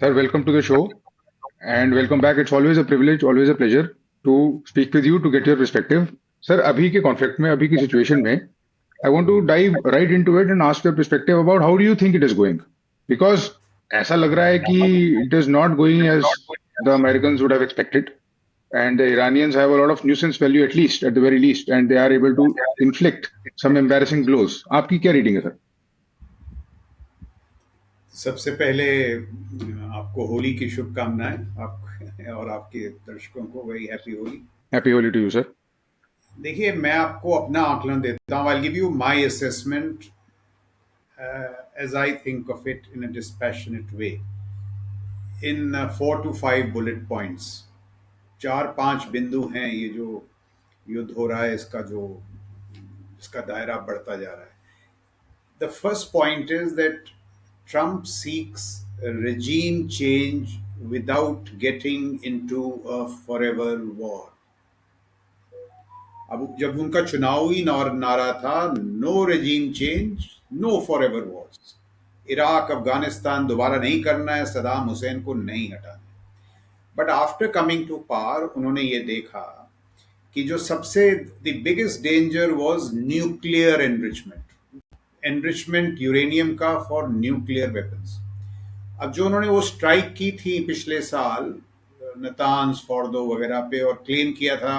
Sir, welcome to the show and welcome back. It's always a privilege, always a pleasure to speak with you to get your perspective. Sir, अभी के conflict में, अभी की situation में, I want to dive right into it and ask your perspective about how do you think it is going? Because ऐसा लग रहा है कि it is not going as the Americans would have expected, and the Iranians have a lot of nuisance value at the very least, and they are able to inflict some embarrassing blows. आपकी क्या reading है sir? सबसे पहले आपको होली की शुभकामनाएं, आप और आपके दर्शकों को very happy Holi. Happy Holi to you, sir. देखिए, मैं आपको अपना आकलन देता हूँ। I give you my assessment as I think of it in a dispassionate way in 4 to 5 bullet points. 4-5 बिंदु हैं ये जो युद्ध हो रहा है, इसका दायरा बढ़ता जा रहा है। The first point is that Trump seeks a regime change without getting into a forever war. अब जब उनका चुनावी नारा था, no regime change, no forever wars, Iraq Afghanistan दोबारा नहीं करना है, सदाम हुसैन को नहीं हटाना है। But after coming to power उन्होंने ये देखा कि जो सबसे the biggest danger was nuclear enrichment uranium का फॉर न्यूक्लियर वेपन्स। अब जो उन्होंने वो स्ट्राइक की थी पिछले साल नतान्स फॉर्दो वगैरह पे और क्लेम किया था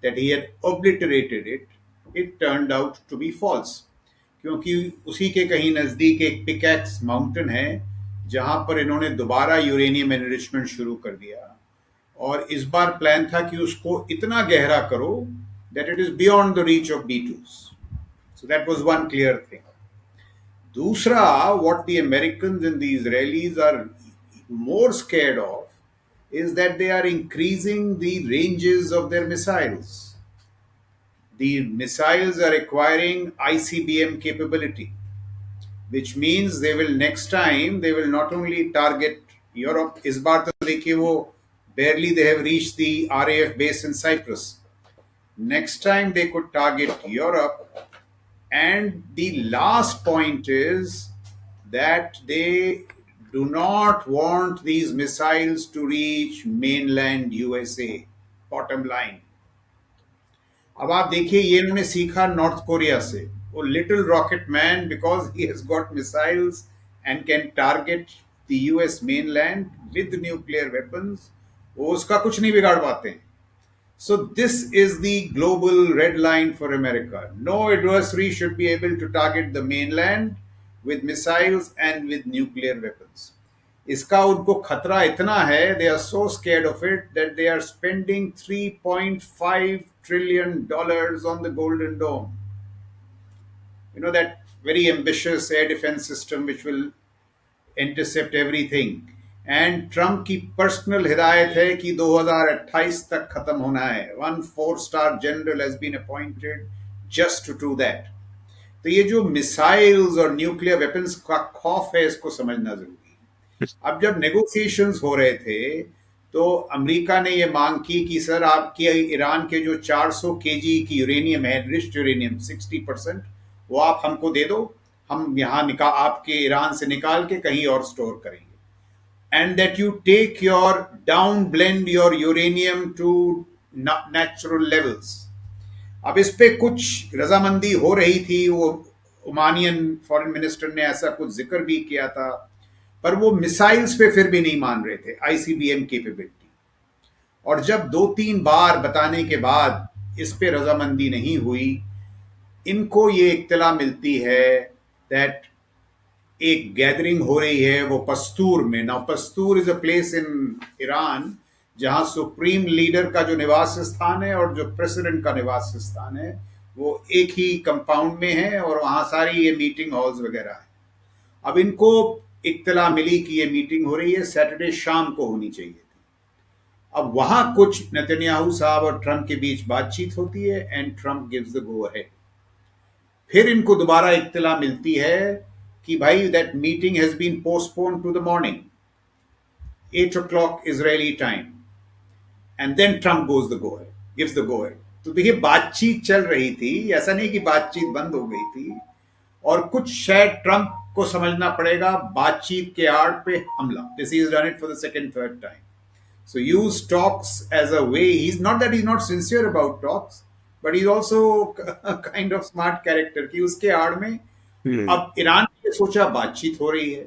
that he had obliterated it turned out to be false, क्योंकि उसी के कहीं नज़दीक एक पिकैक्स माउंटेन है जहां पर इन्होंने दोबारा यूरेनियम एनरिचमेंट शुरू कर दिया, और इस बार प्लान था कि उसको इतना गहरा करो that it is beyond the reach of B2s। So that was one clear thing. दूसरा, what the Americans and the Israelis are more scared of is that they are increasing the ranges of their missiles. The missiles are acquiring ICBM capability, which means they will next time they will not only target Europe. इस बार तो देखिए वो barely they have reached the RAF base in Cyprus. Next time they could target Europe. And the last point is that they do not want these missiles to reach mainland USA. Bottom line. अब आप देखिए, ये इन्होंने सीखा north Korea से। वो little rocket man, because he has got missiles and can target the US mainland with nuclear weapons, वो उसका कुछ नहीं बिगाड़ पाते हैं। So this is the global red line for America. No adversary should be able to target the mainland with missiles and with nuclear weapons. इसका उनको खतरा इतना है, they are so scared of it that they are spending $3.5 trillion on the Golden Dome. You know, that very ambitious air defense system which will intercept everything. And Trump की personal हिदायत है कि 2028 तक खत्म होना है। 1 4-star general has been appointed just to do that. तो ये जो मिसाइल्स और न्यूक्लियर वेपन्स का खौफ है, इसको समझना जरूरी है। अब जब नेगोशिएशंस हो रहे थे तो अमेरिका ने ये मांग की कि सर आपके ईरान के जो 400 kg की यूरेनियम है, एनरिच्ड यूरेनियम 60%, वो आप हमको दे दो, हम यहाँ आपके ईरान से निकाल के कहीं और स्टोर करेंगे, and that you take your down blend your uranium to natural levels. अब इस पे कुछ रजामंदी हो रही थी, वो ओमानियन फॉरेन मिनिस्टर ने ऐसा कुछ जिक्र भी किया था, पर वो मिसाइल्स पे फिर भी नहीं मान रहे थे, ICBM कैपेबिलिटी। और जब 2-3 बार बताने के बाद इस पे रजामंदी नहीं हुई, इनको ये इत्तला मिलती है दैट एक गैदरिंग हो रही है वो पस्तूर में। Now Pasteur is a place in Iran जहां सुप्रीम लीडर का जो निवास स्थान है और जो प्रेसिडेंट का निवास स्थान है वो एक ही कंपाउंड में है, और वहां सारी ये मीटिंग हॉल्स वगैरह है। अब इनको इत्तला मिली कि ये मीटिंग हो रही है, सैटरडे शाम को होनी चाहिए थी। अब वहां कुछ नेतन्याहू साहब और ट्रम्प के बीच बातचीत होती है and Trump gives the go ahead. फिर इनको दोबारा इत्तला मिलती है कि भाई that meeting has been postpone to the morning 8 o'clock Israeli time, and then Trump gives the go ahead. तो देखिए, बातचीत चल रही थी, ऐसा नहीं कि बातचीत बंद हो गई थी, और कुछ शायद ट्रम्प को समझना पड़ेगा बातचीत के आड़ पे हमला. This is done it for the second third time. So use talks as a way. He's not that he's not sincere about talks, but he's also a kind of smart character कि उसके आड़ में अब Iran ने सोचा बातचीत हो रही है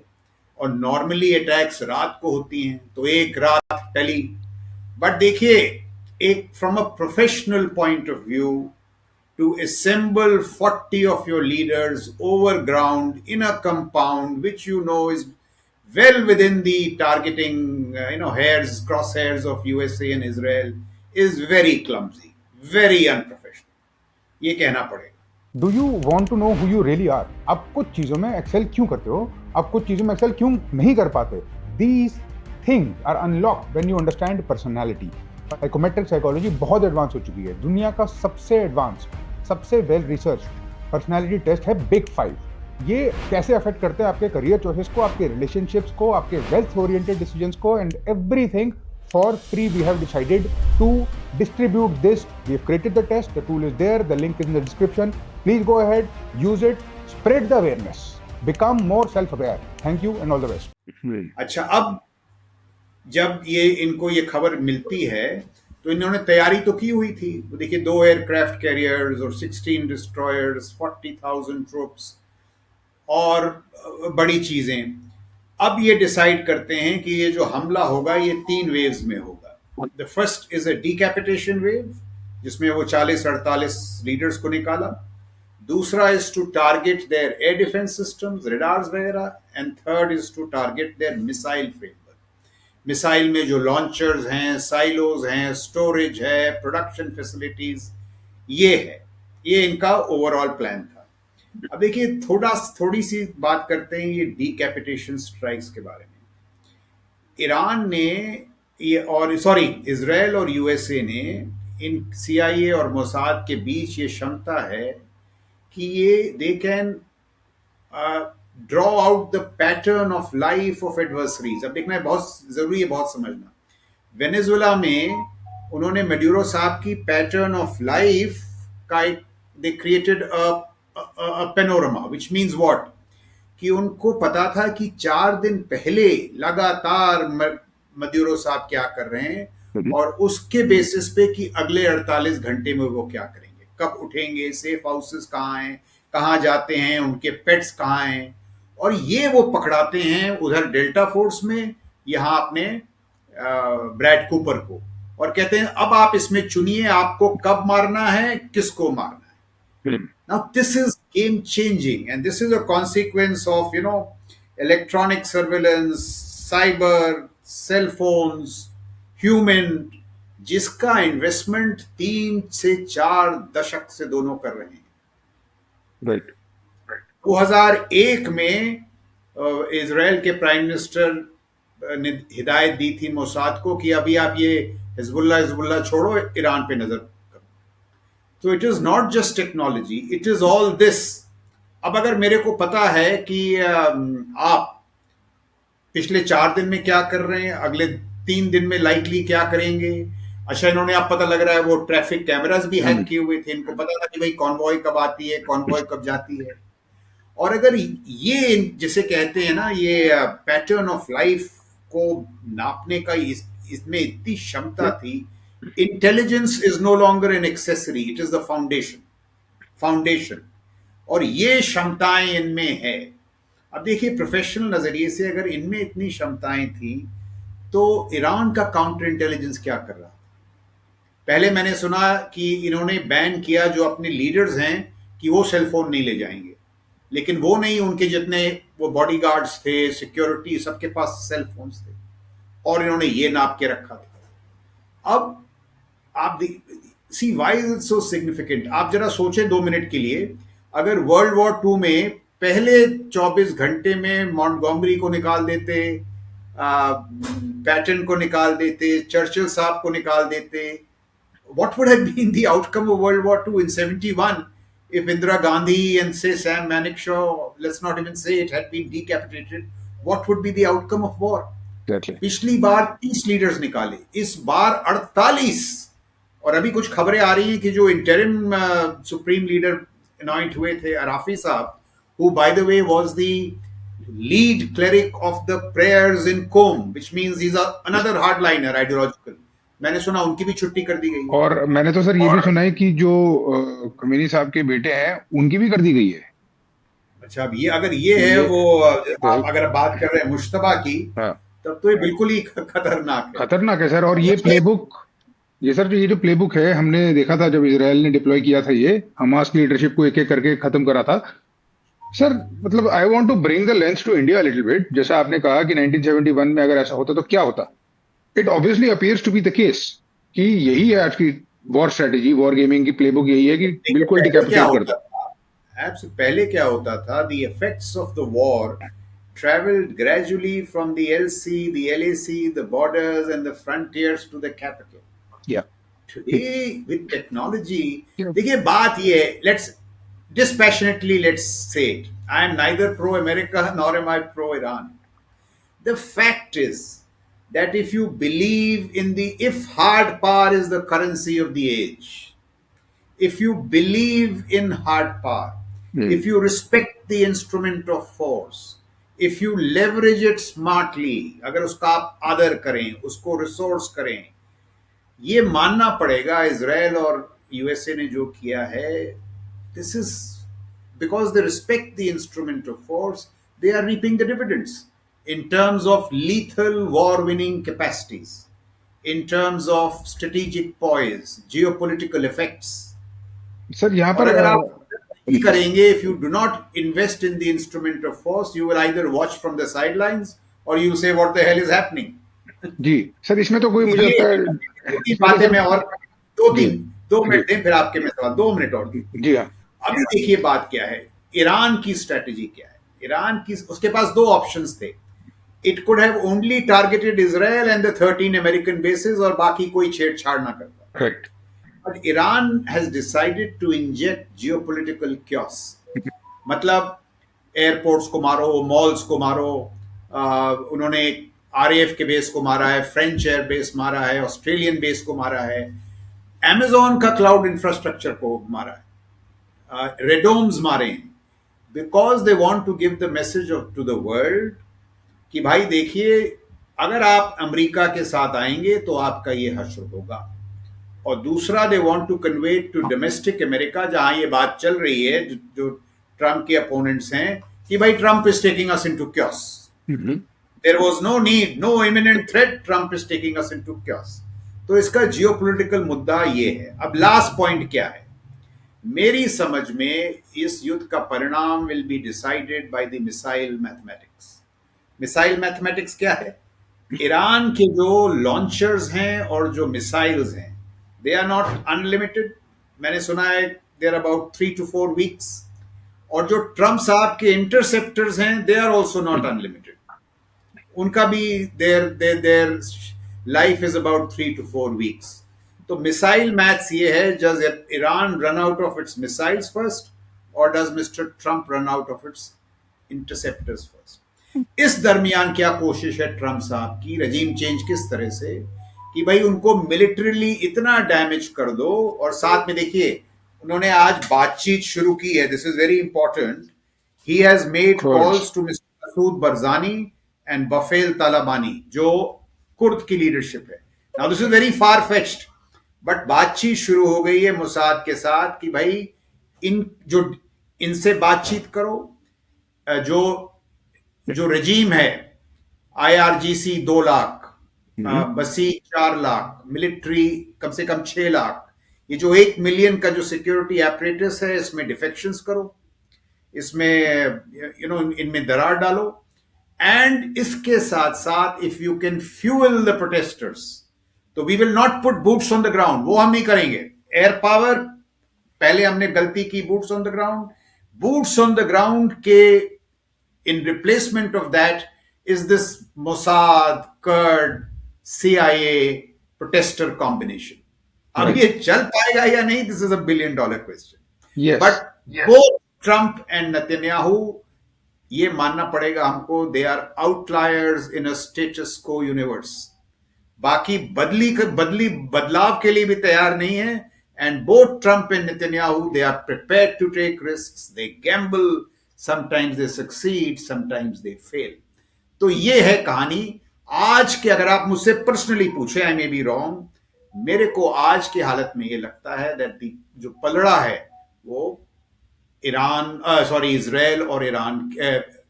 और नॉर्मली अटैक्स रात को होती हैं तो एक रात टली. बट देखिए, एक from a professional point of view, to assemble 40 of your leaders over ground in a compound which you know is well within the targeting hairs, crosshairs of USA and Israel is very clumsy, very unprofessional. ये कहना पड़ेगा. Do you want to know who you really are? आप कुछ चीज़ों में Excel क्यों करते हो, आप कुछ चीज़ों में एक्सेल क्यों नहीं कर पाते? These things are unlocked when you understand personality. Psychometric psychology बहुत एडवांस हो चुकी है. दुनिया का सबसे एडवांस, सबसे वेल रिसर्च पर्सनैलिटी टेस्ट है बिग 5. ये कैसे अफेक्ट करते हैं आपके करियर चॉइसेस को, आपके रिलेशनशिप्स को, आपके वेल्थ ओरिएंटेड डिसीजंस को, and everything. For free, we have decided to distribute this. We have created the test. The tool is there. The link is in the description. Please go ahead, use it, spread the awareness, become more self-aware. Thank you and all the best. अच्छा, अब जब ये इनको ये खबर मिलती है तो इन्होंने तैयारी तो की हुई थी. वो देखिए, 2 एयरक्राफ्ट कैरियर्स और 16 डिस्ट्रॉयर्स, 40,000 ट्रूप्स और बड़ी चीजें. अब ये डिसाइड करते हैं कि ये जो हमला होगा ये 3 वेव्स में होगा. The first is a decapitation wave जिसमें वो 40-48 लीडर्स को निकाला. दूसरा is to target their air defence systems, radars वगैरह. And third is to target their missile framework. Missile में जो लॉन्चर्स हैं, साइलोज हैं, स्टोरेज है, प्रोडक्शन फैसिलिटीज, ये है. ये इनका ओवरऑल प्लान था. अब देखिए, थोड़ी सी बात करते हैं ये डीकैपिटेशन स्ट्राइक्स के बारे में. ईरान ने ये और इजराइल और यूएसए ने, इन सीआईए और मोसाद के बीच ये क्षमता है कि ये they can draw out the pattern of life of adversaries. अब देखना है, बहुत जरूरी है, बहुत समझना. वेनेजुएला में उन्होंने मड्यूरो साहब की पैटर्न ऑफ लाइफ का एक, they created a panorama, which means what, कि उनको पता था कि 4 दिन पहले लगातार मड्यूरो साहब क्या कर रहे हैं और उसके बेसिस पे कि अगले 48 घंटे में वो क्या करेंगे, कब उठेंगे, सेफ हाउसेस कहाँ हैं, कहाँ जाते हैं, उनके पेट्स कहाँ हैं. और ये वो पकड़ाते हैं उधर डेल्टा फोर्स में, यहाँ अपने ब्रैड कूपर को, और कहते हैं अब आप इसमें चुनिए आपको कब मारना है, किसको मारना है. Now this is game changing, and this is a consequence of electronic surveillance, cyber, cell phones, human, जिसका इन्वेस्टमेंट 3 से 4 दशक से दोनों कर रहे हैं. Right. 2001 में इजराइल के प्राइम मिनिस्टर ने हिदायत दी थी मोसाद को कि अभी आप ये हिजबुल्ला छोड़ो, ईरान पे नजर करो. तो it is not just technology, it is all this. अब अगर मेरे को पता है कि आप पिछले 4 दिन में क्या कर रहे हैं, अगले 3 दिन में लाइकली क्या करेंगे. अच्छा, इन्होंने, आप पता लग रहा है वो ट्रैफिक कैमरास भी हैक किए हुए थे. इनको पता था कि भाई कॉन्वॉय कब आती है, कॉन्वॉय कब जाती है. और अगर ये जिसे कहते हैं ना, ये पैटर्न ऑफ लाइफ को नापने का इसमें इतनी क्षमता थी. Intelligence is no longer an accessory, it is the foundation. और ये क्षमताएं इनमें है. अब देखिए, प्रोफेशनल नजरिए से अगर इनमें इतनी क्षमताएं थी तो ईरान का काउंटर इंटेलिजेंस क्या कर रहा था. पहले मैंने सुना कि इन्होंने बैन किया जो अपने लीडर्स हैं कि वो सेलफोन नहीं ले जाएंगे, लेकिन वो नहीं, उनके जितने वो बॉडीगार्ड्स थे, सिक्योरिटी, सबके पास सेल फोन्स थे, और इन्होंने ये नाप के रखा था. अब आप see why is it so significant. आप जरा सोचें 2 मिनट के लिए, अगर वर्ल्ड वॉर 2 में पहले 24 घंटे में मॉन्टगोमरी को निकाल देते, पैटन को निकाल देते, चर्चिल साहब को निकाल देते, what would have been the outcome of World War II in 71 if Indira Gandhi and say Sam Manekshaw, let's not even say it, had been decapitated? What would be the outcome of war? Exactly. पिछली बार 30 leaders निकाले, इस बार 48. और अभी कुछ खबरें आ रही हैं कि जो इंटरिम सुप्रीम लीडर अनॉइंट हुए थे, अराफी साहब, who by the way was the lead cleric of the prayers in Qom, which means he's another hardliner, ideological. मैंने सुना उनकी भी छुट्टी कर दी गई है। और मैंने तो सर ये भी और सुना है कि जो खमीनी साहब के बेटे हैं उनकी भी कर दी गई है। अच्छा, अब ये अगर ये है ये वो, तो आप अगर बात कर रहे हैं मुश्तबा की, हाँ, तब तो ये बिल्कुल ही खतरनाक है। खतरनाक है सर। और ये अच्छा, प्लेबुक, ये सर ये जो प्लेबुक है हमने देखा था जब इसराइल ने डिप्लॉय किया था, ये हमास की लीडरशिप को एक एक करके खत्म करा था सर। मतलब I want to bring the lens to India little bit. जैसा आपने कहा कि 1971 में अगर ऐसा होता तो क्या होता, it obviously appears to be the case कि यही है आज की वॉर स्ट्रेटेजी, वॉर गेमिंग की प्लेबुक यही है कि देखिए बिल्कुल पहले क्या डिकैपिटेट कर होता दो। था, आपसे पहले क्या होता था, the effects of the war traveled gradually from the LC, the LAC, the borders, and the frontiers to the capital. या Today, with technology, Yeah. देखिए बात ये है, let's dispassionately let's say it. I am neither pro-America nor am I pro-Iran. The fact is that if you believe in if hard power is the currency of the age, if you believe in hard power, hmm, if you respect the instrument of force, if you leverage it smartly, अगर उसका आप आदर करें, उसको resource करें, ये मानना पड़ेगा इजराइल और यूएसए ने जो किया है, this is because they respect the instrument of force, they are reaping the dividends in terms of lethal war winning capacities, in terms of strategic poise, geopolitical effects. Sir यहाँ और पर अगर आप नहीं करेंगे, if you do not invest in the instrument of force, you will either watch from the sidelines or you will say what the hell is happening. जी sir, इसमें तो कोई मुझे ये लगता है दो तीन इसमें तो बातें सर। मैं और दो जी तीन दो जी मिनट दें, फिर आपके में सवाल 2 मिनट और दें। जी हाँ। अभी देखिए बात क्या है, ईरान की स्ट्रेटेजी क्या है। ईरान की, उसके पास दो ऑप्शंस थे। It could have only targeted Israel and the 13 American bases और बाकी कोई छेड़छाड़ ना करता। Correct. But Iran has decided to inject geopolitical chaos. मतलब एयरपोर्ट्स को मारो, मॉल्स को मारो। उन्होंने आरएएफ के बेस को मारा है, फ्रेंच एयर बेस मारा है, ऑस्ट्रेलियन बेस को मारा है, अमेजोन का क्लाउड इंफ्रास्ट्रक्चर को मारा है, रेडोम्स मारे हैं, because they want to give the message to the world कि भाई देखिए, अगर आप अमेरिका के साथ आएंगे तो आपका ये हश्र होगा। और दूसरा, they want to convey to domestic America, जहां ये बात चल रही है, जो ट्रम्प के अपोनेंट्स हैं, कि भाई Trump is taking us into chaos. There was no need, no imminent threat, Trump is taking us into chaos. तो इसका जियोपॉलिटिकल मुद्दा ये है। अब लास्ट पॉइंट क्या है, मेरी समझ में इस युद्ध का परिणाम will be decided by the missile mathematics. Missile mathematics क्या है? ईरान के जो लॉन्चर्स हैं और जो मिसाइल्स हैं, दे आर नॉट अनलिमिटेड। मैंने सुना है they are about 3 to 4 weeks। और जो ट्रम्प साहब के इंटरसेप्टर्स हैं, they are also not unlimited. उनका भी their their their life is about 3 to 4 weeks। तो मिसाइल मैथ्स ये है, does Iran run out of its missiles first और does mister Trump run out of its interceptors first? इस दरमियान क्या कोशिश है ट्रम्प साहब की, रजीम चेंज किस तरह से, कि भाई उनको मिलिट्रीली इतना डैमेज कर दो। और साथ में देखिए, उन्होंने आज बातचीत शुरू की है, this is very important. He has made calls to mister Masoud Barzani and Bafel Talabani, जो कुर्द की लीडरशिप है। Now this is very far fetched, but बातचीत शुरू हो गई है मोसाद के साथ कि भाई इनसे बातचीत करो। जो जो रजीम है, आईआरजीसी 2 लाख, बसी 4 लाख, मिलिट्री कम से कम 6 लाख, ये जो 1 मिलियन का जो सिक्योरिटी एपरेटस है, इसमें डिफेक्शंस करो, इसमें इनमें दरार डालो। एंड इसके साथ साथ if you can fuel the protesters, तो we will not put boots on the ground, वो हम नहीं करेंगे। एयर पावर पहले हमने गलती की, boots on the ground. Boots on the ground के in replacement of that is this Mossad, Kurd, CIA protester combination. अब Right. ये चल पाएगा या नहीं, this is $1 billion question. Yes. But both Trump and Netanyahu, ये मानना पड़ेगा हमको, they are outliers in a status quo universe. बाकी बदलाव के लिए भी तैयार नहीं है। And both Trump and Netanyahu, they are prepared to take risks, they gamble, sometimes they succeed, sometimes they fail. तो ये है कहानी आज के। अगर आप मुझसे पर्सनली पूछे, आई मे बी रॉन्ग, मेरे को आज की हालत में ये लगता है दैट जो पलड़ा है वो ईरान, सॉरी, इजराइल और ईरान,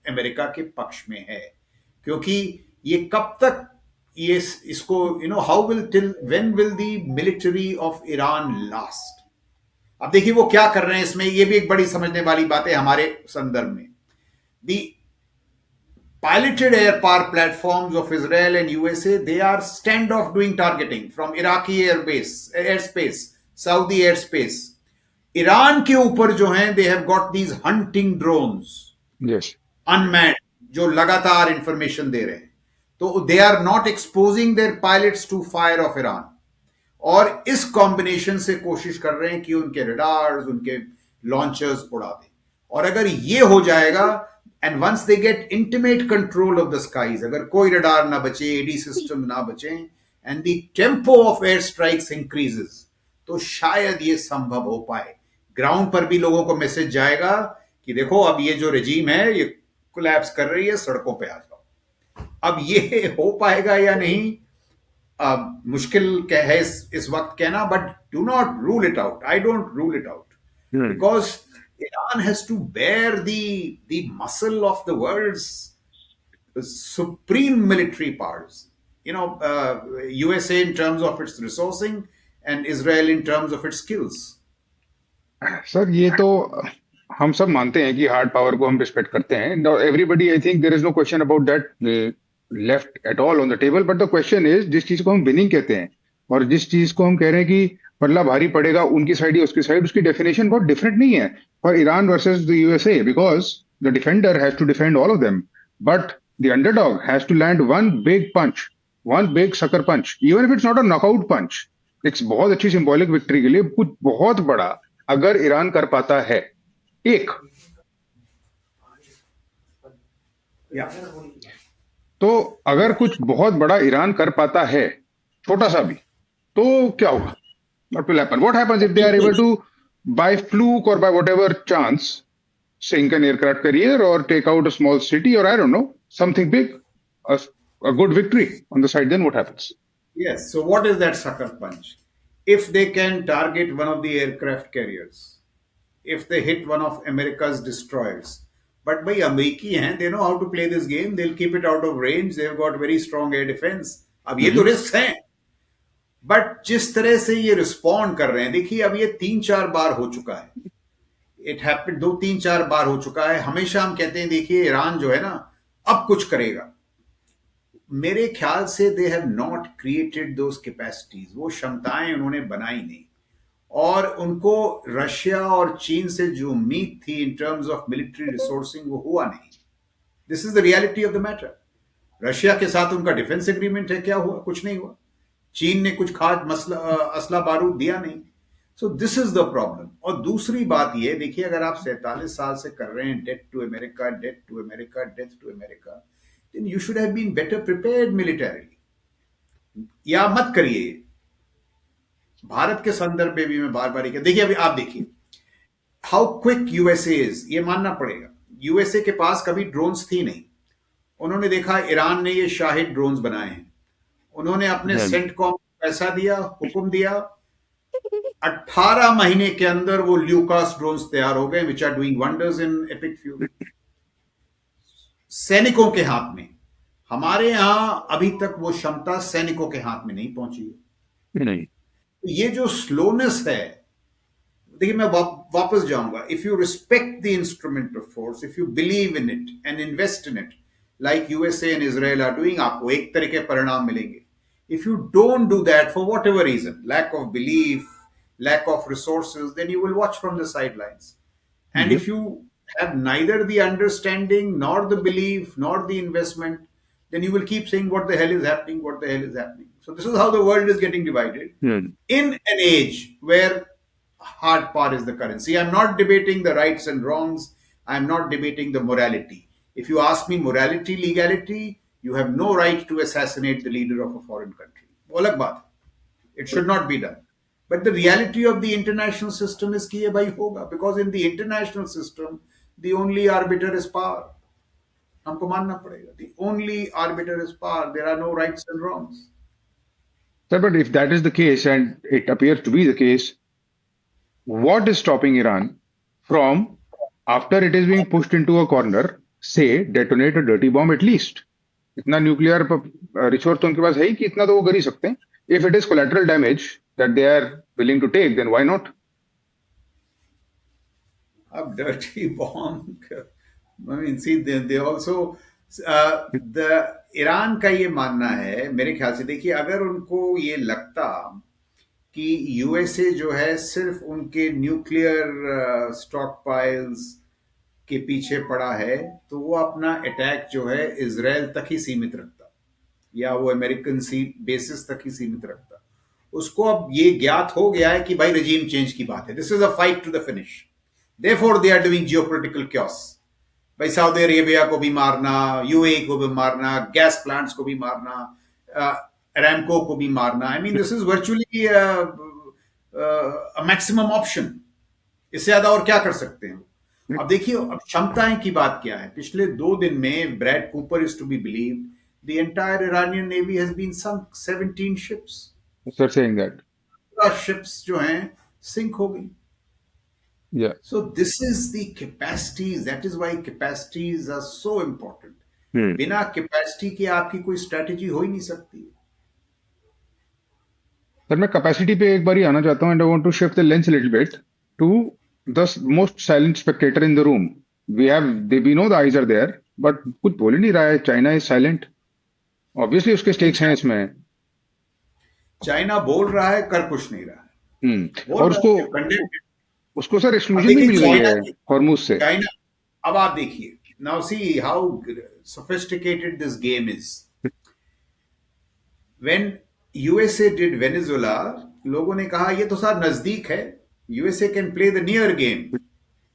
अमेरिका के पक्ष में है। क्योंकि ये कब तक ये इसको, how will, till when will the military of Iran last. अब देखिए वो क्या कर रहे हैं इसमें, ये भी एक बड़ी समझने वाली बात है हमारे संदर्भ में। दी piloted air power platforms of Israel and USA, they are standoff doing targeting from Iraqi airspace, Saudi airspace. Iran के ऊपर जो हैं, they have got these hunting drones, Yes. unmanned, जो लगातार इंफॉर्मेशन दे रहे हैं। तो they are not exposing their pilots to fire of Iran, और इस कॉम्बिनेशन से कोशिश कर रहे हैं कि उनके रडार्स, उनके लॉन्चर्स उड़ा दें। और अगर ये हो जाएगा, and once they get intimate control of the skies, अगर कोई रडार ना बचे, एडी सिस्टम ना बचे, and the tempo of air strikes increases, तो शायद ये संभव हो पाए। ग्राउंड पर भी लोगों को मैसेज जाएगा कि देखो अब ये जो रेजीम है ये कोलैप्स कर रही है, सड़कों पे आ जाओ। अब ये हो पाएगा या नहीं, मुश्किल है इस वक्त कहना, but do not rule it out. I don't rule it out, because Iran has to bear the muscle of the world's supreme military powers. USA in terms of its resourcing and Israel in terms of its skills. Sir ये तो हम सब मानते हैं कि hard power को हम respect करते हैं, everybody, I think there is no question about that left at all on the table, but the question is, जिस चीज को हम विनिंग कहते हैं और जिस चीज को हम कह रहे हैं कि पल्ला भारी पड़ेगा उनकी साइड या उसकी साइड, उसकी डेफिनेशन बहुत डिफरेंट नहीं है for Iran versus the USA, because the defender has to defend all of them, but the underdog has to land one big punch, one big sucker punch, even if it's not a knockout punch. एक बहुत अच्छी symbolic victory के लिए कुछ बहुत बड़ा अगर Iran कर पाता है, एक Yeah. तो अगर कुछ बहुत बड़ा ईरान कर पाता है, छोटा सा भी, तो क्या होगा? What will happen? What happens if they are able to, by fluke or by whatever chance, sink an aircraft carrier or take out a small city, or I don't know, something big, a good victory on the side, then what happens? Yes. So what is that sucker punch? If they can target one of the aircraft carriers, if they hit one of America's destroyers, but भाई अमेरिकी हैं, they know how to play this game, they'll keep it out of range, they've got very strong air defense. अब ये तो risk हैं, but जिस तरह से ये रिस्पॉन्ड कर रहे हैं, देखिए अब ये 3-4 बार हो चुका है, इट हैपेंड 2-3-4 बार हो चुका है। हमेशा हम कहते हैं देखिए ईरान जो है ना अब कुछ करेगा, मेरे ख्याल से they have not created those capacities, वो क्षमताएं उन्होंने बनाई नहीं, और उनको रशिया और चीन से जो उम्मीद थी in terms of military resourcing वो हुआ नहीं। This is the reality of the matter. Russia के साथ उनका डिफेंस एग्रीमेंट है, क्या हुआ? कुछ नहीं हुआ। चीन ने कुछ खास असला बारूद दिया नहीं। So this is the problem. और दूसरी बात ये देखिए, अगर आप 47 साल से कर रहे हैं debt to America, debt to America, debt to America, then you should have been better prepared militarily. या मत करिए। भारत के संदर्भ में भी मैं बार बार देखिए, अभी आप देखिए हाउ क्विक यूएसए इज, ये मानना पड़ेगा। यूएसए के पास कभी ड्रोन्स थी नहीं, उन्होंने देखा ईरान ने ये शाहिद ड्रोन्स बनाए हैं, उन्होंने अपने सेंटकॉम को पैसा दिया, हुक्म दिया, 18 महीने के अंदर वो ल्यूकास ड्रोन्स तैयार हो गए, which are doing wonders in Epic Fury, सैनिकों के हाथ में। हमारे यहां अभी तक वो क्षमता सैनिकों के हाथ में नहीं पहुंची है। नहीं, ये जो स्लोनेस है, देखिए मैं वापस जाऊंगा, if you respect the instrument of force, if you believe in it and invest in it like USA and Israel are doing, आपको एक तरह के परिणाम मिलेंगे। If you don't do that for whatever reason, lack of belief, lack of resources, then you will watch from the sidelines. And if you have neither the understanding nor the belief nor the investment, then you will keep saying what the hell is happening, what the hell is happening. So this is how the world is getting divided in an age where hard power is the currency. I'm not debating the rights and wrongs, I'm not debating the morality. If you ask me morality, legality, you have no right to assassinate the leader of a foreign country. वो अलग बात है, it should not be done. But the reality of the international system is कि ये भाई होगा, because in the international system the only arbiter is power. हमको मानना पड़ेगा, the only arbiter is power. There are no rights and wrongs. Sir, but if that is the case, and it appears to be the case, what is stopping Iran from, after it is being pushed into a corner, say, detonate a dirty bomb at least? इतना nuclear resource तो उनके पास है ही कि इतना तो वो कर ही सकते हैं. If it is collateral damage that they are willing to take, then why not? अब dirty bomb, I mean, see, they also the Iran का ये मानना है मेरे ख्याल से. देखिए, अगर उनको ये लगता कि यूएसए जो है सिर्फ उनके न्यूक्लियर स्टॉक पाइल्स के पीछे पड़ा है, तो वो अपना अटैक जो है इजराइल तक ही सीमित रखता, या वो अमेरिकन सी बेसिस तक ही सीमित रखता. उसको अब ये ज्ञात हो गया है कि भाई रजीम चेंज की बात है. This is a fight to the finish. Therefore they are doing geopolitical chaos. भाई सऊदी अरेबिया को भी मारना, यूएई को भी मारना, गैस प्लांट्स को भी मारना, अरामको को भी मारना. I mean this is virtually maximum option. इससे ज्यादा और क्या कर सकते हैं. अब देखिए, अब क्षमताएं की बात क्या है. पिछले 2 दिन में Brad Cooper is to be believed the entire Iranian navy has been sunk. 17 ships. Sir saying that. Ships जो हैं sink हो गई. Yeah. So this is the capacities. That is why capacities are so important. बिना capacity के आपकी कोई strategy हो ही नहीं सकती. सर मैं कैपेसिटी पे एक बार ही आना चाहता हूँ, and I want to shift the lens little bit to the most silent spectator in the room. We know the eyes are there, बट कुछ बोल ही नहीं रहा है. China is silent. ऑब्वियसली उसके स्टेक्स हैं इसमें. चाइना बोल रहा है, कर कुछ नहीं रहा है. और उसको सर एक्सक्लूजन भी मिल रही है हॉर्मुज से. चाइना, अब आप देखिए, now see how sophisticated this game is. When USA did Venezuela, लोगों ने कहा ये तो सर नजदीक है. USA can play the near game.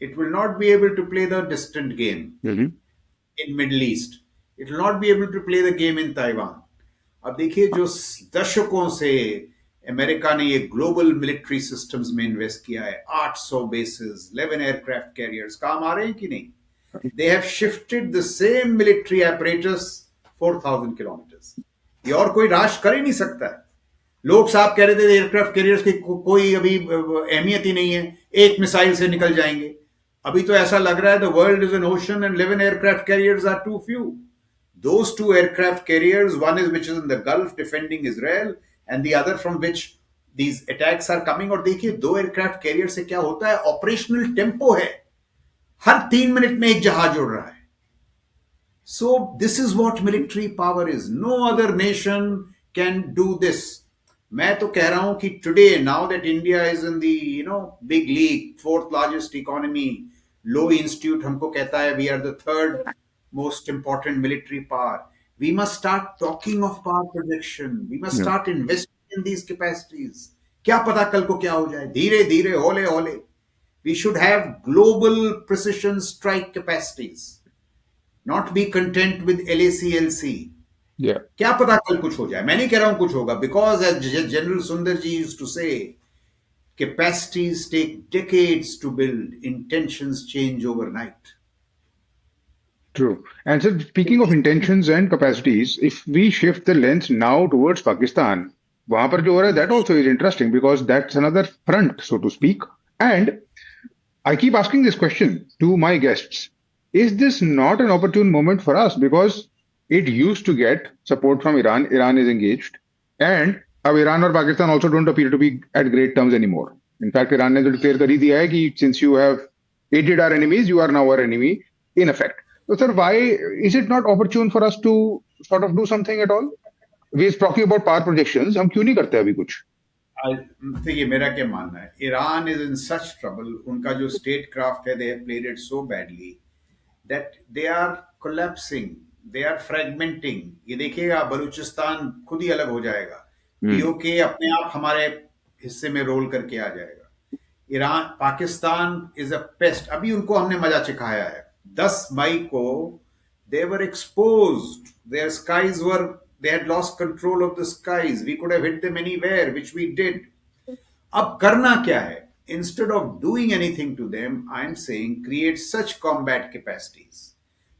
It will not be able to play the distant game in Middle East. It will not be able to play the game in Taiwan. अब देखिए, जो दशकों से America ने ये global military systems में invest किया है, 800 बेसिस, 11 एयरक्राफ्ट कैरियर्स, काम आ रहे हैं कि नहीं? They have shifted the same military apparatus 4,000 kilometers. ये और कोई राष्ट्र कर ही नहीं सकता है. लोग साहब कह रहे थे एयरक्राफ्ट कैरियर्स की कोई अभी अहमियत ही नहीं है, एक मिसाइल से निकल जाएंगे. अभी तो ऐसा लग रहा है the world is an ocean and 11 aircraft carriers are too few. Those 2 aircraft carriers, one is which is in the Gulf defending Israel, and the other from which these attacks are coming. और देखिए, 2 aircraft carrier से क्या होता है, operational tempo है. हर 3 minute में एक जहाज उड़ रहा है. So this is what military power is. No other nation can do this. मैं तो कह रहा हूं कि today, now that India is in the big league, 4th largest economy, Lowy Institute हमको कहता है we are the 3rd most important military power. We must start talking of power projection. We must start investing in these capacities. क्या पता कल को क्या हो जाए. धीरे धीरे, होले होले. We should have global precision strike capacities. Not be content with LACLC. Yeah. क्या पता कल कुछ हो जाए. मैं नहीं कह रहा हूं कुछ होगा, because as General Sundarji used to say, capacities take decades to build. Intentions change overnight. True. And so, speaking of intentions and capacities, if we shift the lens now towards Pakistan, वहां पर जो हो रहा है, that also is interesting because that's another front, so to speak. And I keep asking this question to my guests: is this not an opportune moment for us? Because it used to get support from Iran. Iran is engaged, and अब Iran और Pakistan also don't appear to be at great terms anymore. In fact, Iran ने तो declare कर ही दिया है कि since you have aided our enemies, you are now our enemy in effect. So, sir, why is it not opportune for us to sort of do something at all? We are talking about power projections. हम क्यों नहीं करते अभी कुछ? देखिए, मेरा क्या मानना है, Iran is in such trouble. उनका जो स्टेट क्राफ्ट है, they have played it so badly that they are collapsing, they are fragmenting. ये देखिएगा, बलूचिस्तान खुद ही अलग हो जाएगा. पीओके अपने आप हमारे हिस्से में रोल करके आ जाएगा. Iran, Pakistan is a paste. अभी उनको हमने मजा चिखाया है. 10 मई को they were exposed. Their skies were, they had lost control of the skies. We could have hit them anywhere, which we did. अब करना क्या है? instead of doing anything to them, I'm saying create such combat capacities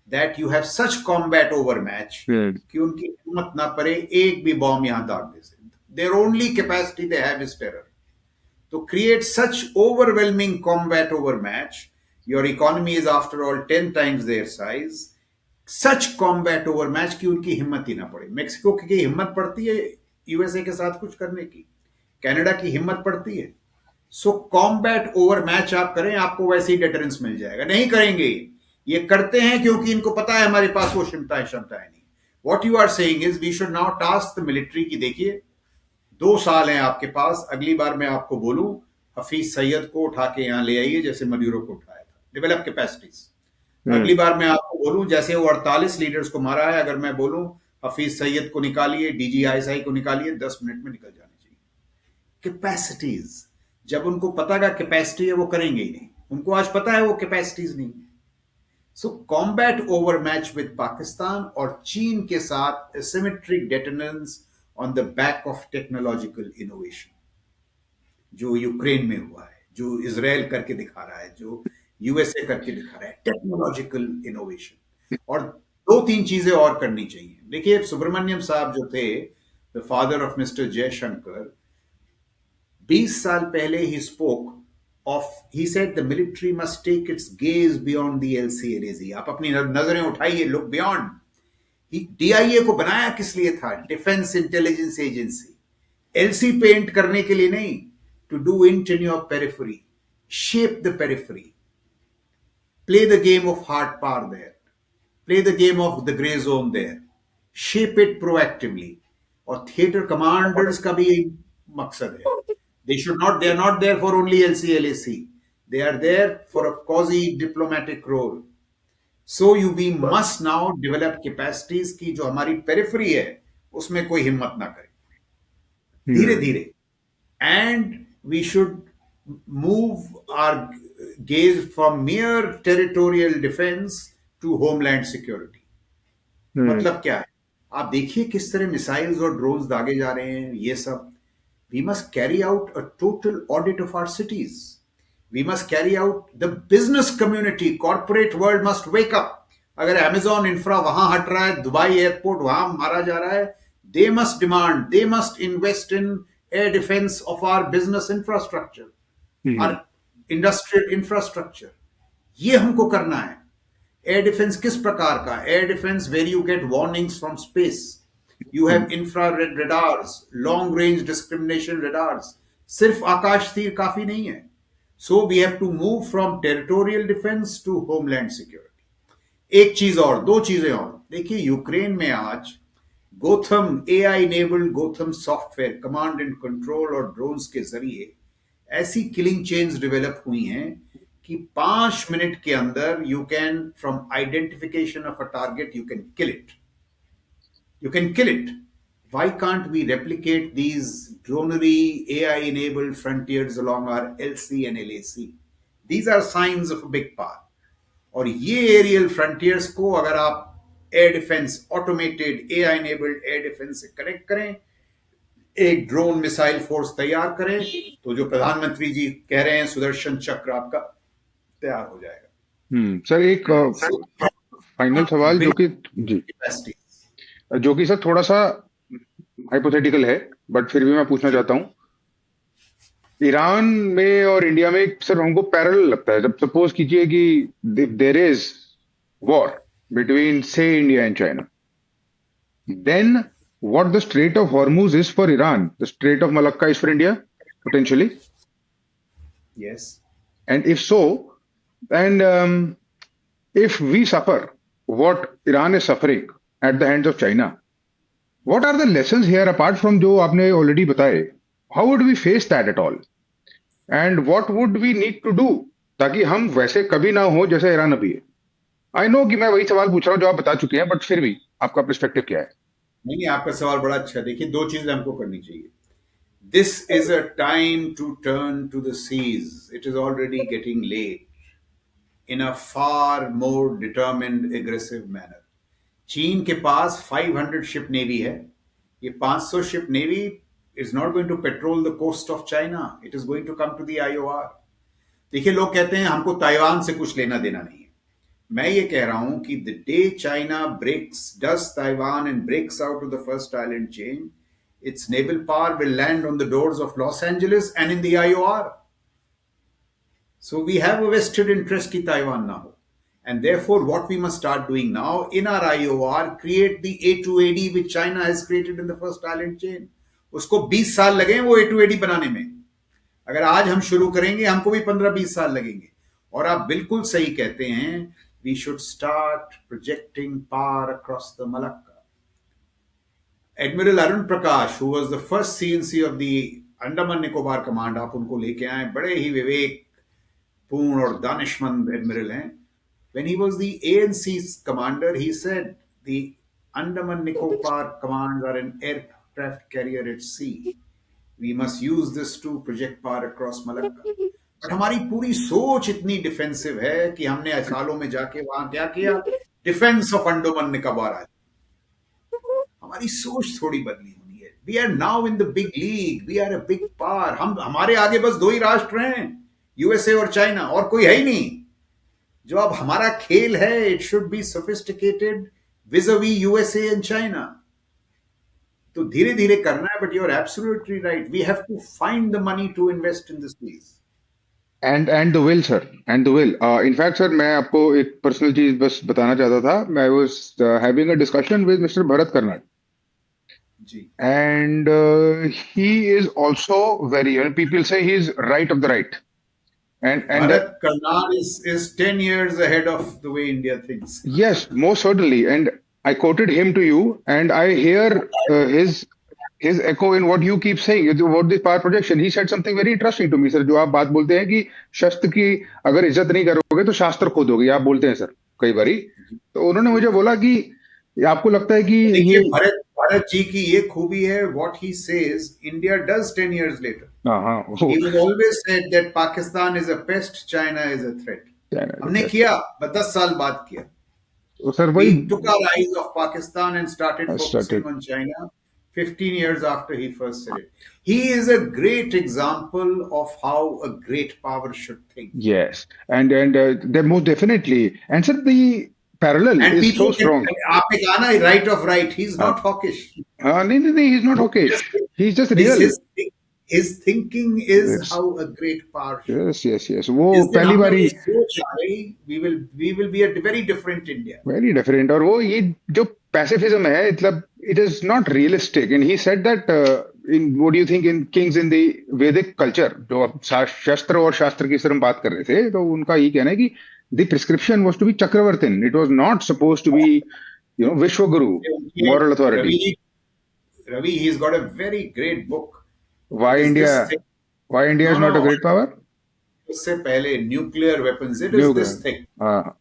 that you have such combat overmatch Hmm. कि उनकी हिम्मत ना पड़े एक भी बॉम्ब यहां दागने से. Their only capacity they have is terror. To create such overwhelming combat overmatch, your economy is after all 10 times their size. Such combat overmatch की उनकी हिम्मत ही ना पड़े. मेक्सिको की हिम्मत पड़ती है यूएसए के साथ कुछ करने की, कनाडा की हिम्मत पड़ती है. सो कॉम्बैट ओवरमैच आप करें, आपको वैसे ही डेटरेंस मिल जाएगा. नहीं करेंगे, ये करते हैं क्योंकि इनको पता है हमारे पास वो क्षमताएं नहीं. What you are saying is we should now task the military की. देखिए 2 साल हैं आपके पास, अगली बार मैं आपको बोलूं हफीज सैयद को उठा के यहां ले आइए जैसे मदूरो को उठाया था. Develop capacities. अगली बार मैं आपको बोलूं जैसे वो 48 लीडर्स को मारा है, अगर मैं बोलूं हफीज सैयद को निकालिए, डीजीआईएसआई को निकालिए, 10 मिनट में निकल जाने चाहिए. कैपेसिटीज. जब उनको पता का कैपेसिटी है वो करेंगे ही नहीं. उनको आज पता है वो कैपेसिटीज नहीं है. सो कॉम्बैट ओवरमैच विद पाकिस्तान और चीन के साथ asymmetric deterrence on the back of technological innovation, जो यूक्रेन में हुआ है, जो इजराइल करके दिखा रहा है, जो यूएसए करके दिखा रहा है, टेक्नोलॉजिकल इनोवेशन. और 2-3 चीजें और करनी चाहिए. देखिए सुब्रमण्यम साहब जो थे, the father of mister Jaishankar, 20 साल पहले ही spoke of, he said the military must take its gaze beyond the LCLAG. आप अपनी नजरें उठाइए, लुक बियॉन्ड. डीआईए को बनाया किस लिए था? Defence intelligence agency. एलसी पेंट करने के लिए नहीं, to do int in your periphery, shape the periphery, play the game of hard power there, play the game of the gray zone there, shape it proactively. और थिएटर कमांडर्स का भी यही मकसद है. they are not there for only LCLAC, they are there for a quasi diplomatic role. So we must now develop capacities की जो हमारी periphery है उसमें कोई हिम्मत ना करे, धीरे धीरे. And we should move our gaze from mere territorial defense to homeland security. मतलब क्या है? आप देखिए किस तरह मिसाइल्स और ड्रोन्स दागे जा रहे हैं. ये सब we must carry out a total audit of our cities. We must carry out, the business community, corporate world must wake up. अगर Amazon इंफ्रा वहां हट रहा है, दुबई एयरपोर्ट वहां मारा जा रहा है, they must demand, they must invest in air defense of our business infrastructure, our industrial infrastructure. ये हमको करना है. एयर डिफेंस किस प्रकार का? Air defence where you get warnings from space. You have infrared radars, long range discrimination radars. सिर्फ आकाश तीर काफी नहीं है. So we have to move from territorial defense to homeland security. एक चीज और, 2 चीजें और. देखिए यूक्रेन में आज Gotham, AI enabled Gotham software, command and control और ड्रोन्स के जरिए ऐसी किलिंग चेन्स डेवलप हुई हैं कि 5 मिनट के अंदर you can, from identification of a target, you can kill it. You can kill it. Why can't we replicate these dronery AI-enabled frontiers along our LC and LAC? These are signs of a big power. और ये aerial frontiers को अगर आप air defence, automated AI-enabled air defence से connect करें, एक drone missile force तैयार करें, तो जो प्रधानमंत्री जी कह रहे हैं सुदर्शन चक्र आपका तैयार हो जाएगा. सर एक फाइनल सवाल जो कि जी, जो कि सर थोड़ा सा हाइपोथेटिकल है, बट फिर भी मैं पूछना चाहता हूं. ईरान में और इंडिया में सर हमको पैरेलल लगता है. जब सपोज कीजिए कि there is war between say India and China, then what the Strait of Hormuz is for Iran, the Strait of Malacca is for India potentially. Yes. And if so, and if we suffer what Iran is suffering at the hands of China, what are the lessons here apart from जो आपने already बताए? How would we face that at all? And what would we need to do ताकि हम वैसे कभी ना हो जैसे ईरान अभी है? I know कि मैं वही सवाल पूछ रहा हूँ जो आप बता चुके हैं, बट फिर भी आपका पर्सपेक्टिव क्या है? नहीं, आपका सवाल बड़ा अच्छा है. देखिए 2 चीजें हमको करनी चाहिए. This is a time to turn to the seas. It is already getting late. In a far more determined, aggressive manner. चीन के पास 500 शिप नेवी है. ये 500 ship navy is not going to patrol the coast of China. It is going to come to the IOR. देखिए, लोग कहते हैं हमको Taiwan से कुछ लेना देना नहीं है। मैं ये कह रहा हूं कि the day China breaks does Taiwan and breaks out of the first island chain, its naval power will land on the doors of Los Angeles and in the IOR. So we have a vested interest कि Taiwan ना हो. And therefore, what we must start doing now in our IOR, create the A2AD which China has created in the first island chain. उसको 20 साल लगे वो A2AD बनाने में. अगर आज हम शुरू करेंगे हमको भी 15-20 साल लगेंगे. और आप बिल्कुल सही कहते हैं, we should start projecting power across the Malacca. Admiral Arun Prakash, who was the first CNC of the Andaman Nicobar command, आप उनको लेके आए, बड़े ही विवेक पूर्ण और दानिशमंद एडमिरल हैं. When he was the ANC commander, he said the Andaman Nicobar commands are an aircraft carrier at sea. We must use this to project power across Malacca. But हमारी पूरी सोच इतनी डिफेंसिव है कि हमने सालों में जाके वहां क्या किया, डिफेंस ऑफ अंडमान निकोबार. हमारी सोच थोड़ी बदली होनी है. We are now in the big league, we are a big power. हम हमारे आगे बस दो ही राष्ट्र हैं, यूएसए और चाइना, और कोई है ही नहीं. जो अब हमारा खेल है, it should be sophisticated vis-a-vis USA and China. तो धीरे धीरे करना है. But you are absolutely right, we have to find the money to invest in this please. And the will sir, and the will. In fact sir, मैं आपको एक personal चीज बस बताना चाहता था. मैं was having a discussion with mister Bharat Karnad, ji. and he is also very, people say he is right of the right, and Bharat Karnal is 10 years ahead of the way India thinks. yes, most certainly. And I quoted him to you, and I hear his echo in what you keep saying about this power projection. He said something very interesting to me, sir. जो आप बात बोलते हैं कि शस्त्र की अगर इज्जत नहीं करोगे तो शास्त्र खो दोगे, आप बोलते हैं सर कई बारी. तो उन्होंने मुझे बोला कि आपको लगता है कि देखिए, ये भारत जी की ये खूबी है, what he says India does 10 years later. He was always said that Pakistan is a pest, China is a threat. हमने किया, बस 10 साल बाद किया. सर We वही took our eyes off Pakistan and started focusing on China 15 years after he first said it. He is a great example of how a great power should think. Yes, and they're most definitely. And sir, the parallel And is so people strong. आपने कहा ना, right of right, he's not hawkish. नहीं, he's not okay. He's just real. His thinking is It's- how a great power should. Yes. वो जिस दिन पहली हमने बारी ये सोच आई, we will be a very different India. very different. और वो ये जो pacifism है, मतलब it is not realistic. And he said that in what do you think in kings in the Vedic culture, जो अब शस्त्र और शास्त्र की सर हम बात कर रहे थे, तो उनका ये कहना है कि the prescription was to be Chakravartin. It was not supposed to be, Vishwaguru, moral authority. Ravi, he's got a very great book. Why Is India? this thing- Why India is No, not a no. great power? उससे पहले nuclear weapons, it is Nuclear. this thing. हाँ.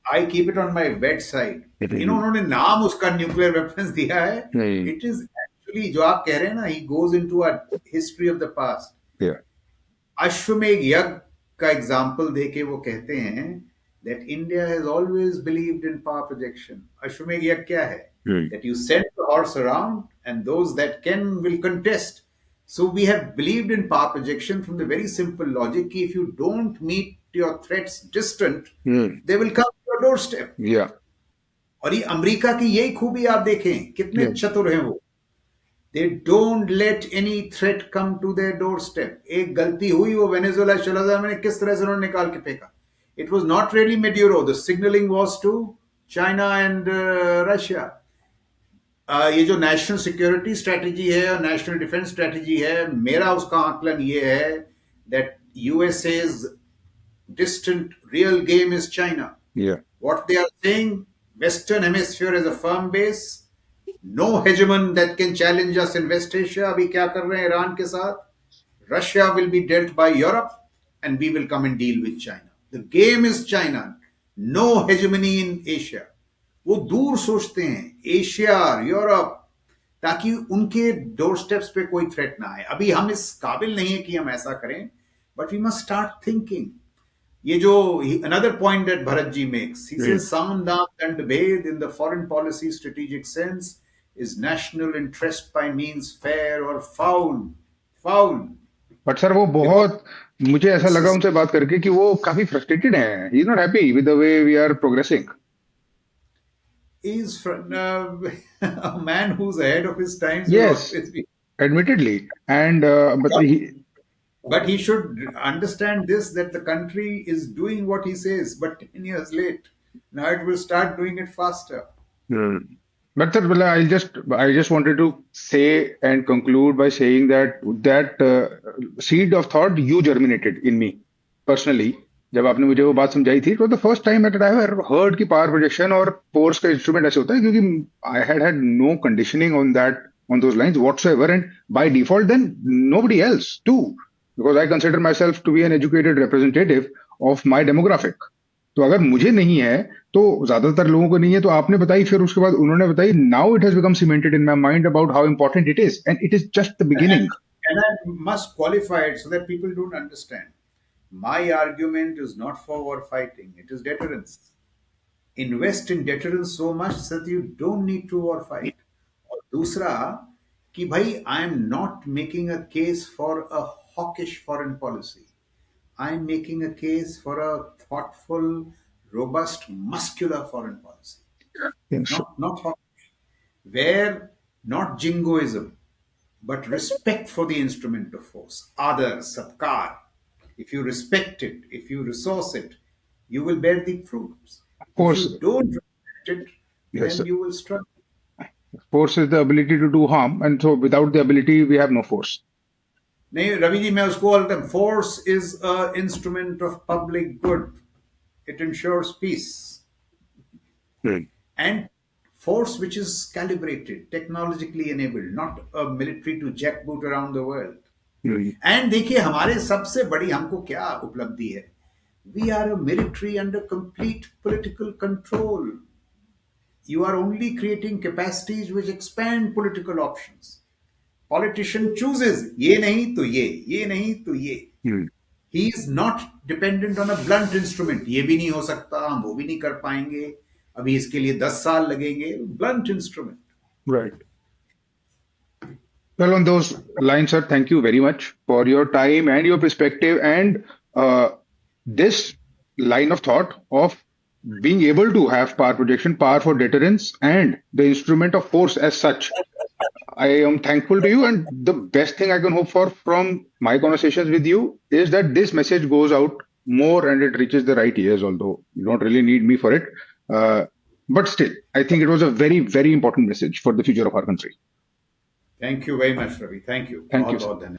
I keep it on my bedside. It is. उन्होंने नाम उसका nuclear weapons दिया है. नहीं. It is actually, जो आप कह रहे हैं ना, he goes into a history of the past. Yeah. अश्वमेध यज्ञ का एग्जाम्पल देके वो कहते हैं that India has always believed in power projection. अश्वमेध यज्ञ क्या है? That you send the horse around and those that can will contest. So we have believed in power projection from the very simple logic कि if you don't meet your threats distant, they will come to your doorstep. Yeah. और ये America की यही खूबी आप देखें, कितने चतुर हैं वो. They don't let any threat come to their doorstep. एक गलती हुई, वो वेनेजुएला चला जाए, मैंने किस तरह से उन्होंने निकाल के फेंका. It was not really Maduro. The signaling was to China and Russia. ये जो नेशनल सिक्योरिटी स्ट्रेटजी है और नेशनल डिफेंस स्ट्रेटजी है, मेरा उसका आकलन ये है that USA's distant real game is China. Yeah. What they are saying, Western Hemisphere is a firm base, no hegemon that can challenge us in West Asia. अभी क्या कर रहे हैं ईरान के साथ? Russia will be dealt by Europe and we will come and deal with China. The game is China. No hegemony in Asia. वो दूर सोचते हैं, एशिया, यूरोप, ताकि उनके डोर स्टेप्स पे कोई थ्रेट ना आए. अभी हम इस काबिल नहीं है कि हम ऐसा करें, but we must start thinking. ये जो another point that Bharat ji makes, he says Sam Dam Dand Bhed in the foreign policy strategic sense is national interest by means fair or foul. But sir वो बहुत मुझे ऐसा This लगा is उनसे बात करके कि वो काफी फ्रस्ट्रेटेड हैं. He is not happy with the way we are progressing. is a man who's ahead of his times will Yes, always be. admittedly. And but But he should understand this, that the country is doing what he says, but 10 years late. Now it will start doing it faster. Hmm. But sir, well, I just wanted to say and conclude by saying that seed of thought you germinated in me personally. जब आपने मुझे वो बात समझाई थी, it was the first time that I ever heard कि power projection और force का instrument ऐसे होता है, क्योंकि I had no conditioning on those lines whatsoever, and by default then nobody else too, because I consider myself to be an educated representative of my demographic. तो अगर मुझे नहीं है तो ज्यादातर लोगों को नहीं है, तो आपने बताई, फिर उसके बाद उन्होंने बताई. Now it has become cemented in my mind about how important it is, and it is just the beginning. And I must qualify it so that people don't understand. My argument is not for war fighting, it is deterrence. Invest in deterrence so much that you don't need to war fight. और दूसरा कि भाई I am not making a case for a hawkish foreign policy. I am making a case for a thoughtful, robust, muscular foreign policy. Not hawkish, where not jingoism, but respect for the instrument of force. Adar, satkar. If you respect it, if you resource it, you will bear the fruits. Of If course, you don't respect it, yes, then you will struggle. force is the ability to do harm, and so without the ability we have no force. नहीं रवि जी मैं उसको बोलता हूँ force is a instrument of public good. It ensures peace. And force which is calibrated, technologically enabled, not a military to jackboot around the world. And देखिए हमारे सबसे बड़ी हमको क्या उपलब्धि है. We are a military under complete political control. You are only creating capacities which expand political options. Politician chooses ये नहीं तो ये नहीं तो ये. He is not dependent on a blunt instrument. ये भी नहीं हो सकता, हम वो भी नहीं कर पाएंगे, अभी इसके लिए 10 साल लगेंगे. Blunt instrument. Right. Well, on those lines, sir, thank you very much for your time and your perspective, and this line of thought of being able to have power projection, power for deterrence, and the instrument of force as such. I am thankful to you, and the best thing I can hope for from my conversations with you is that this message goes out more and it reaches the right ears, although you don't really need me for it. But still, I think it was a very, very important message for the future of our country. Thank you very much, Ravi. Thank you. Thank you, बहुत sir. बहुत धन्यवाद.